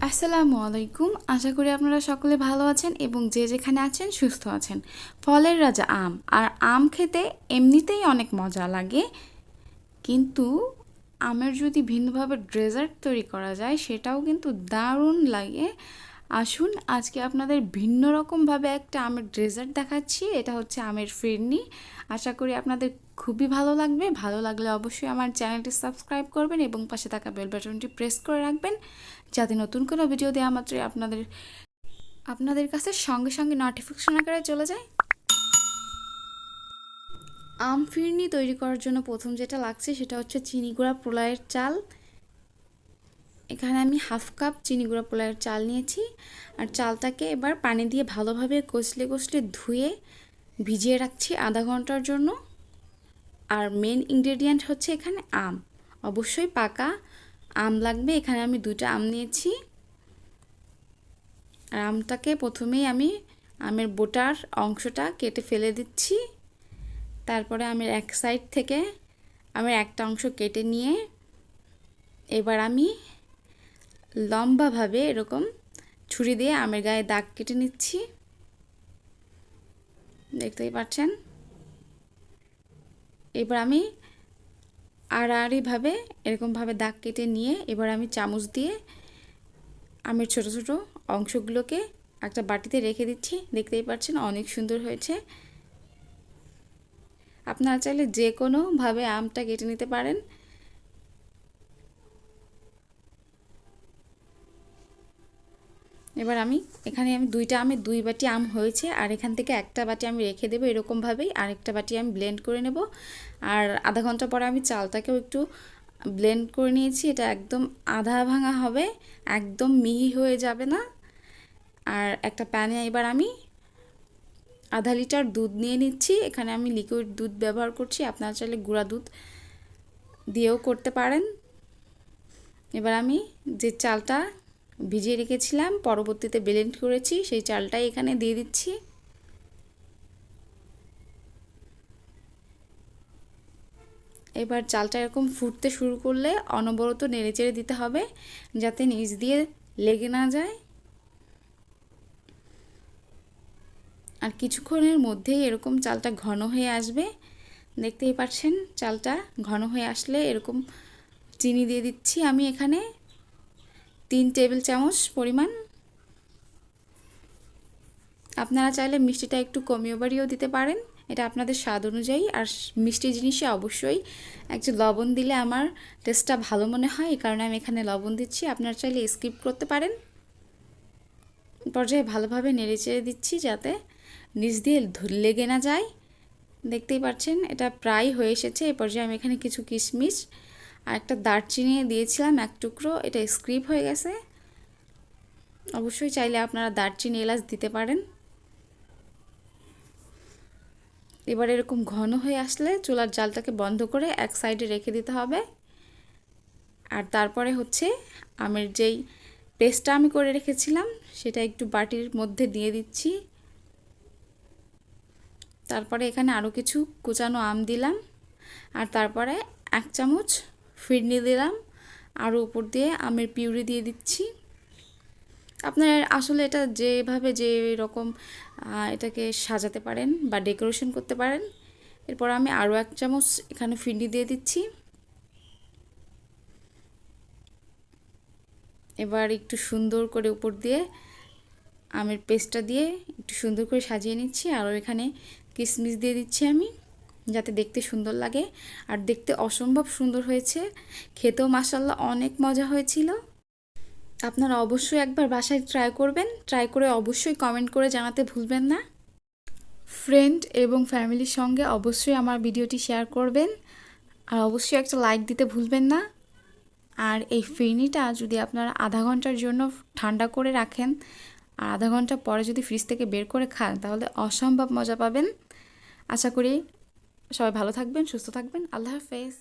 আসসালামু আলাইকুম। আশা করি আপনারা সকলে ভালো আছেন এবং যে যেখানে আছেন সুস্থ আছেন। ফলের রাজা আম, আর আম খেতে এমনিতেই অনেক মজা লাগে, কিন্তু আমের যদি ভিন্নভাবে ডেজার্ট তৈরি করা যায় সেটাও কিন্তু দারুণ লাগে। আসুন আজকে আপনাদের ভিন্ন রকমভাবে একটা আমের ডেজার্ট দেখাচ্ছি। এটা হচ্ছে আমের ফিরনি। আশা করি আপনাদের খুবই ভালো লাগবে। ভালো লাগলে অবশ্যই আমার চ্যানেলটি সাবস্ক্রাইব করবেন এবং পাশে থাকা বেল বাটনটি প্রেস করে রাখবেন, যাতে নতুন কোনো ভিডিও দেওয়া মাত্রই আপনাদের কাছে সঙ্গে সঙ্গে নোটিফিকেশন আকারে চলে যায়। আম ফিরনি তৈরি করার জন্য প্রথম যেটা লাগছে সেটা হচ্ছে চিনি গুঁড়া পোলাওয়ের চাল। এখানে আমি হাফ কাপ চিনি গুঁড়া পোলাওয়ের চাল নিয়েছি, আর চালটাকে এবার পানি দিয়ে ভালোভাবে কষলে কষলে ধুয়ে ভিজিয়ে রাখছি আধা ঘন্টার জন্য। আর মেন ইনগ্রেডিয়েন্ট হচ্ছে এখানে আম, অবশ্যই পাকা আম লাগবে। এখানে আমি 2টা আম নিয়েছি, আর আমটাকে প্রথমেই আমি আমের বোটার অংশটা কেটে ফেলে দিচ্ছি। তারপরে আমের এক সাইড থেকে আমের একটা অংশ কেটে নিয়ে এবার আমি লম্বাভাবে এরকম ছুরি দিয়ে আমের গায়ে দাগ কেটে নিচ্ছি, দেখতেই পাচ্ছেন। এবার আমি আড়াআড়িভাবে এরকমভাবে দাগ কেটে নিয়ে এবার আমি চামচ দিয়ে আমের ছোট ছোট অংশগুলোকে একটা বাটিতে রেখে দিচ্ছি। দেখতেই পাচ্ছেন অনেক সুন্দর হয়েছে। আপনারা চাইলে যে কোনোভাবে আমটা কেটে নিতে পারেন। এবার এখানে 2টা আমে 2 বাটি আম হয়েছে, আর এখান থেকে একটা বাটি আমি রেখে দেবো এরকমভাবেই, আরেকটা বাটি আমি ব্লেন্ড করে নেব। আর আধা ঘন্টা পরে আমি চালটাকেও একটু ব্লেন্ড করে নিয়েছি। এটা একদম আধা ভাঙা হবে, একদম মিহি হয়ে যাবে না। আর একটা প্যানে এবার আমি আধা লিটার দুধ নিয়ে নিচ্ছি। এখানে আমি লিকুইড দুধ ব্যবহার করছি, আপনারা চাইলে গুঁড়া দুধ দিয়েও করতে পারেন। এবার আমি যে চালটা ভিজিয়ে রেখেছিলাম পরবর্তীতে ব্লেন্ড করেছি সেই চালটাই এখানে দিয়ে দিচ্ছি। এবার চালটা এরকম ফুটতে শুরু করলে অনবরত নেড়েচেড়ে দিতে হবে, যাতে নিচ দিয়ে লেগে না যায়। আর কিছুক্ষণের মধ্যেই এরকম চালটা ঘন হয়ে আসবে, দেখতেই পাচ্ছেন। চালটা ঘন হয়ে আসলে এরকম চিনি দিয়ে দিচ্ছি আমি এখানে 3 টেবিল চামচ পরিমাণ। আপনারা চাইলে মিষ্টিটা একটু কমিয়ে বাড়িয়েও দিতে পারেন, এটা আপনাদের স্বাদ অনুযায়ী। আর মিষ্টি জিনিসে অবশ্যই একটু লবণ দিলে আমার টেস্টটা ভালো মনে হয়, এই কারণে আমি এখানে লবণ দিচ্ছি। আপনারা চাইলে স্কিপ করতে পারেন। পর্যায়ে ভালোভাবে নেড়েচেড়ে দিচ্ছি যাতে নিচ দিয়ে লেগে না যায়। দেখতেই পাচ্ছেন এটা প্রায় হয়ে এসেছে। এই পর্যায়ে আমি এখানে কিছু কিশমিশ আর একটা দারচিনি দিয়েছিলাম 1 টুকরো, এটা স্ক্রিপ হয়ে গেছে। অবশ্যই চাইলে আপনারা দারচিনি এলাচ দিতে পারেন। এবার এরকম ঘন হয়ে আসলে চুলার জালটাকে বন্ধ করে এক সাইডে রেখে দিতে হবে। আর তারপরে হচ্ছে আমের যেই পেস্টটা আমি করে রেখেছিলাম সেটা একটু বাটির মধ্যে দিয়ে দিচ্ছি। তারপরে এখানে আরও কিছু কুচানো আম দিলাম, আর তারপরে 1 চামচ ফিরনি দিলাম, আর উপর দিয়ে আমের পিউরি দিয়ে দিচ্ছি। আপনার আসলে এটা যেভাবে যে রকম এটাকে সাজাতে পারেন বা ডেকোরেশন করতে পারেন। এরপর আমি আরও 1 চামচ এখানে ফিরনি দিয়ে দিচ্ছি। এবার একটু সুন্দর করে উপর দিয়ে আমের পেস্টটা দিয়ে একটু সুন্দর করে সাজিয়ে নিচ্ছি। আরও এখানে কিশমিশ দিয়ে দিচ্ছি আমি, যাতে দেখতে সুন্দর লাগে। আর দেখতে অসম্ভব সুন্দর হয়েছে, খেতেও মাশাআল্লাহ অনেক মজা হয়েছিল। আপনারা অবশ্যই একবার বাসায় ট্রাই করবেন, ট্রাই করে অবশ্যই কমেন্ট করে জানাতে ভুলবেন না। ফ্রেন্ড এবং ফ্যামিলির সঙ্গে অবশ্যই আমার ভিডিওটি শেয়ার করবেন, আর অবশ্যই একটা লাইক দিতে ভুলবেন না। আর এই ফিরনিটা যদি আপনারা আধা ঘন্টার জন্য ঠান্ডা করে রাখেন আর আধা ঘন্টা পরে যদি ফ্রিজ থেকে বের করে খান, তাহলে অসম্ভব মজা পাবেন। আশা করি সবাই ভালো থাকবেন, সুস্থ থাকবেন। আল্লাহ হাফেজ।